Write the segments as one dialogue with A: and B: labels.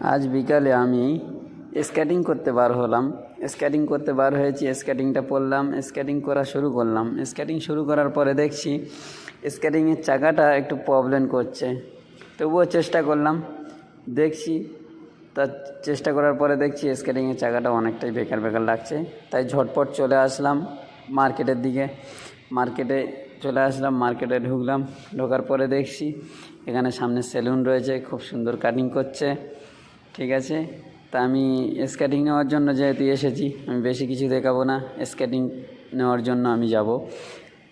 A: আজ বিকালে আমি স্কেটিং করতে বার হলাম। স্কেটিং করতে বার হয়েছি, স্কেটিংটা পরলাম, স্কেটিং করা শুরু করলাম। স্কেটিং শুরু করার পরে দেখছি স্কেটিংয়ের চাকাটা একটু প্রবলেম করছে, তবুও চেষ্টা করলাম। দেখছি তার চেষ্টা করার পরে দেখছি স্কেটিংয়ের চাকাটা অনেকটাই বেকার বেকার লাগছে। তাই ঝটপট চলে আসলাম মার্কেটের দিকে। মার্কেটে চলে আসলাম, মার্কেটে ঢুকলাম। ঢোকার পরে দেখছি এখানে সামনে সেলুন রয়েছে, খুব সুন্দর কাটিং করছে। ঠিক আছে, তা আমি স্কেটিং নেওয়ার জন্য যেহেতু এসেছি, আমি বেশি কিছু দেখাবো না, স্কেটিং নেওয়ার জন্য আমি যাব।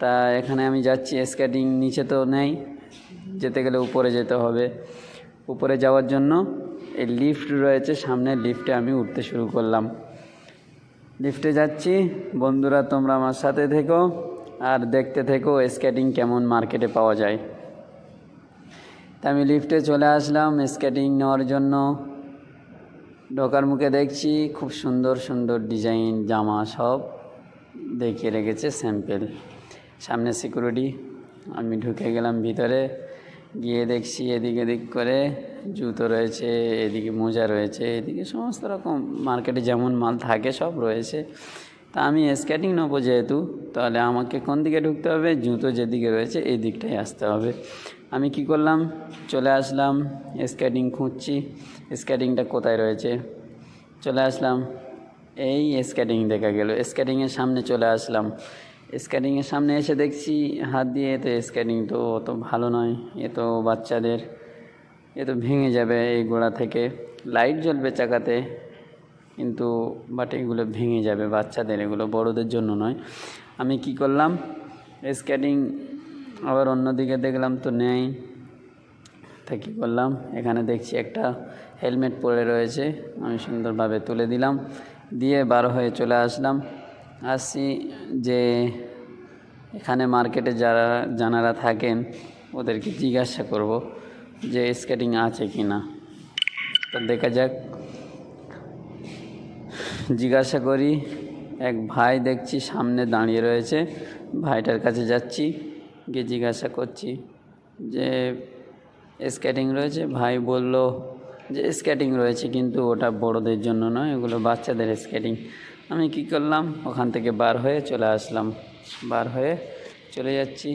A: তা এখানে আমি যাচ্ছি। স্কেটিং নিচে তো নেই, যেতে গেলে উপরে যেতে হবে। উপরে যাওয়ার জন্য এই লিফট রয়েছে সামনে, লিফটে আমি উঠতে শুরু করলাম। লিফটে যাচ্ছি। বন্ধুরা, তোমরা আমার সাথে থেকো আর দেখতে থেকো স্কেটিং কেমন মার্কেটে পাওয়া যায়। তা আমি লিফটে চলে আসলাম স্কেটিং নেওয়ার জন্য। ঢোকার মুখে দেখছি খুব সুন্দর সুন্দর ডিজাইন জামা সব দেখিয়ে রেখেছে স্যাম্পেল। সামনে সিকিউরিটি। আমি ঢুকে গেলাম ভিতরে। গিয়ে দেখছি এদিক এদিক করে জুতো রয়েছে, এদিকে মোজা রয়েছে, এদিকে সমস্ত রকম মার্কেটে যেমন মাল থাকে সব রয়েছে। তা আমি স্কেটিং নেবো যেহেতু, তাহলে আমাকে কোন দিকে ঢুকতে হবে? জুতো যেদিকে রয়েছে এই দিকটাই আসতে হবে। আমি কি করলাম, চলে আসলাম, স্কেটিং খুঁজছি স্কেটিংটা কোথায় রয়েছে। চলে আসলাম, এই স্কেটিং দেখা গেল। স্কেটিংয়ের সামনে চলে আসলাম। স্কেটিংয়ের সামনে এসে দেখছি হাত দিয়ে, তো স্কেটিং তো অত ভালো নয়, এ তো বাচ্চাদের, এ তো ভেঙে যাবে এই গোড়া থেকে। লাইট জ্বলবে চাকাতে, কিন্তু বাট এগুলো ভেঙে যাবে বাচ্চাদের, এগুলো বড়দের জন্য নয়। আমি কি করলাম, স্কেটিং আবার অন্যদিকে দেখলাম তো নেই। তা কী করলাম, এখানে দেখছি একটা হেলমেট পরে রয়েছে, আমি সুন্দরভাবে তুলে দিলাম, দিয়ে বার হয়ে চলে আসলাম। আসছি যে এখানে মার্কেটে যারা জানারা থাকেন ওদেরকে জিজ্ঞাসা করব যে স্কেটিং আছে কি না। তো দেখা যাক, জিজ্ঞাসা করি। এক ভাই দেখছি সামনে দাঁড়িয়ে রয়েছে, ভাইটার কাছে যাচ্ছি, গিয়ে জিজ্ঞাসা করছি যে স্কেটিং রয়েছে। ভাই বলল যে স্কেটিং রয়েছে, কিন্তু ওটা বড়দের জন্য নয়, ওগুলো বাচ্চাদের স্কেটিং। আমি কি করলাম, ওখান থেকে বার হয়ে চলে আসলাম। বার হয়ে চলে যাচ্ছি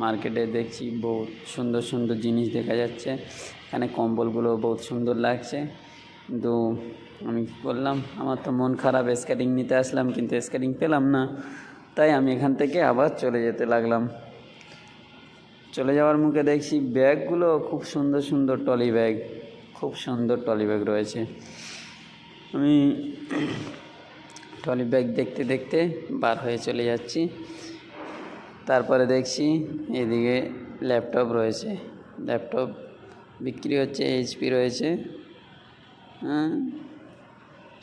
A: মার্কেটে। দেখছি বহুত সুন্দর সুন্দর জিনিস দেখা যাচ্ছে, এখানে কম্বলগুলো বহুত সুন্দর লাগছে। কিন্তু আমি কী করলাম, আমার তো মন খারাপ, স্কেটিং নিতে আসলাম কিন্তু স্কেটিং পেলাম না। তাই আমি এখান থেকে আবার চলে যেতে লাগলাম। চলে যাওয়ার মুখে দেখছি ব্যাগগুলো খুব সুন্দর সুন্দর ট্রলি ব্যাগ, খুব সুন্দর ট্রলি ব্যাগ রয়েছে। আমি ট্রলি ব্যাগ দেখতে দেখতে বার হয়ে চলে যাচ্ছি। তারপরে দেখছি এদিকে ল্যাপটপ রয়েছে, ল্যাপটপ বিক্রি হচ্ছে, HP রয়েছে,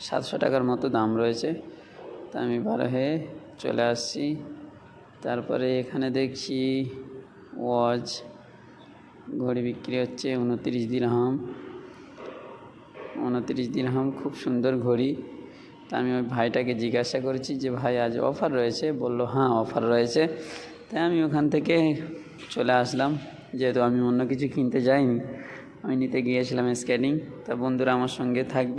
A: 700 টাকার মতো দাম রয়েছে। তা আমি বার হয়ে চলে আসছি। তারপরে এখানে দেখছি ওয়াচ, ঘড়ি বিক্রি হচ্ছে 29 দিরহাম, 29 দিরহাম, খুব সুন্দর ঘড়ি। তা আমি ওই ভাইটাকে জিজ্ঞাসা করেছি যে ভাই আজ অফার রয়েছে? বলল হ্যাঁ অফার রয়েছে। তাই আমি ওখান থেকে চলে আসলাম, যেহেতু আমি অন্য কিছু কিনতে যাইনি, আমি নিতে গিয়েছিলাম স্কেটিং। তা বন্ধুরা আমার সঙ্গে থাকবে।